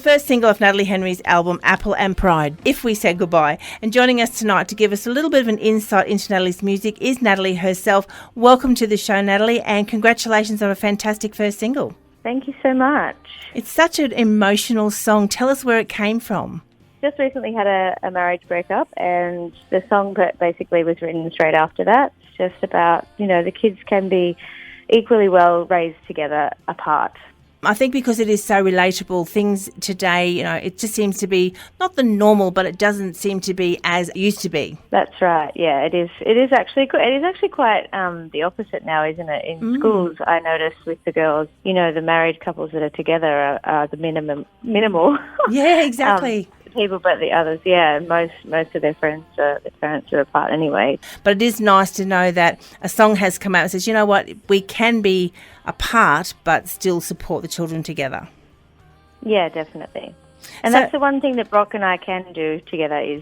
first single of Natalie Henry's album, Apple and Pride, If We Said Goodbye. And joining us tonight to give us a little bit of an insight into Natalie's music is Natalie herself. Welcome to the show, Natalie, and congratulations on a fantastic first single. Thank you so much. It's such an emotional song. Tell us where it came from. Just recently had a marriage breakup, and the song basically was written straight after that. It's just about, the kids can be equally well raised together apart. I think because it is so relatable, things today, it just seems to be not the normal, but it doesn't seem to be as it used to be. That's right. Yeah, it is. It is actually quite the opposite now, isn't it? In schools, I notice with the girls, the married couples that are together are the minimal. Yeah, exactly. People, but the others, most of their friends, their parents are apart anyway. But it is nice to know that a song has come out and says, you know what, we can be apart but still support the children together. Yeah, definitely. And that's the one thing that Brock and I can do together is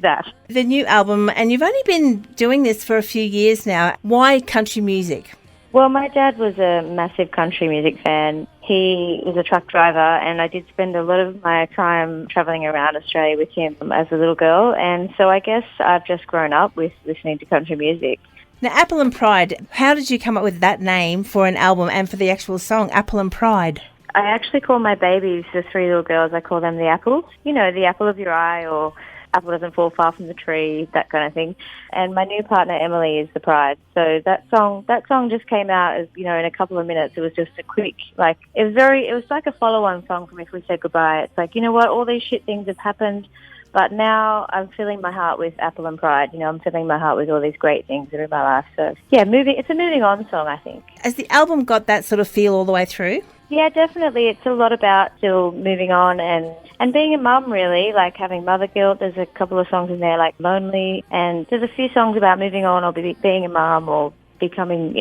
that. The new album, and you've only been doing this for a few years now. Why country music? Well, my dad was a massive country music fan. He was a truck driver, and I did spend a lot of my time travelling around Australia with him as a little girl. And so I guess I've just grown up with listening to country music. Now, Apple and Pride, how did you come up with that name for an album and for the actual song, Apple and Pride? I actually call my babies, the three little girls, I call them the apples. The apple of your eye, or apple doesn't fall far from the tree, that kind of thing. And my new partner, Emily, is the pride. So that song just came out as, in a couple of minutes. It was just a quick, it was like a follow-on song from If We Said Goodbye. It's like, all these shit things have happened, but now I'm filling my heart with Apple and Pride. I'm filling my heart with all these great things that are in my life. So, yeah, it's a moving on song, I think. Has the album got that sort of feel all the way through? Yeah, definitely. It's a lot about still moving on and being a mum, really, like having mother guilt. There's a couple of songs in there like Lonely, and there's a few songs about moving on or being a mum or becoming,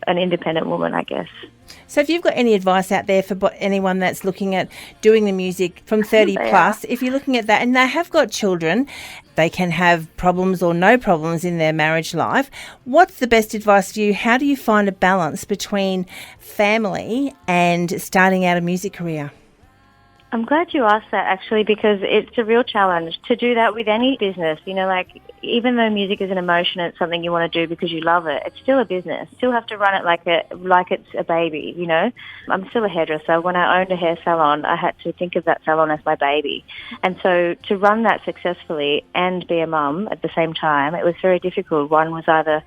an independent woman, I guess. So if you've got any advice out there for anyone that's looking at doing the music from 30 plus, if you're looking at that and they have got children, they can have problems or no problems in their marriage life. What's the best advice for you? How do you find a balance between family and starting out a music career? I'm glad you asked that, actually, because it's a real challenge to do that with any business. Even though music is an emotion, it's something you want to do because you love it. It's still a business. You still have to run it like it's a baby, I'm still a hairdresser. When I owned a hair salon, I had to think of that salon as my baby. And so to run that successfully and be a mum at the same time, it was very difficult. One was either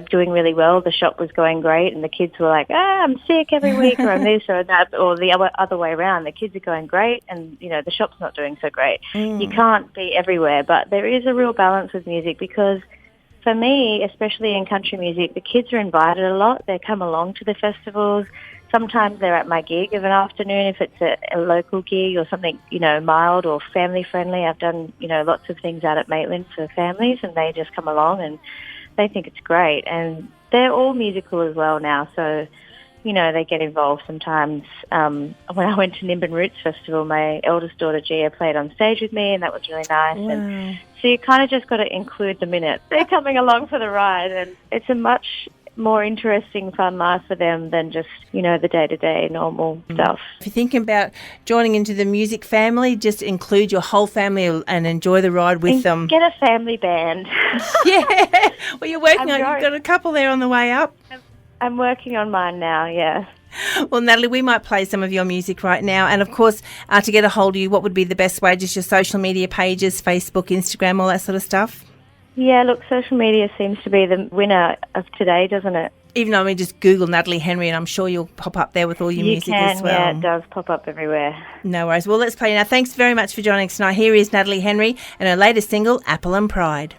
doing really well, the shop was going great, and the kids were like, I'm sick every week, or I'm this or that, or the other way around. The kids are going great, and, the shop's not doing so great. You can't be everywhere, but there is a real balance with music because for me, especially in country music, the kids are invited a lot. They come along to the festivals. Sometimes they're at my gig of an afternoon if it's a local gig or something, mild or family-friendly. I've done, lots of things out at Maitland for families, and they just come along and they think it's great, and they're all musical as well now, so, they get involved sometimes. When I went to Nimbin Roots Festival, my eldest daughter, Gia, played on stage with me, and that was really nice. Wow. And so you kind of just got to include them in it. They're coming along for the ride, and it's a much more interesting, fun life for them than just, the day-to-day normal stuff. If you're thinking about joining into the music family, just include your whole family and enjoy the ride with them. Get a family band. Yeah. Well, you're working on it. You've got a couple there on the way up. I'm working on mine now, yeah. Well, Natalie, we might play some of your music right now. And, of course, to get a hold of you, what would be the best way? Just your social media pages, Facebook, Instagram, all that sort of stuff? Yeah, look, social media seems to be the winner of today, doesn't it? Even though just Google Natalie Henry and I'm sure you'll pop up there with all your music as well. Yeah, it does pop up everywhere. No worries. Well, let's play now. Thanks very much for joining us tonight. Here is Natalie Henry and her latest single, Apple and Pride.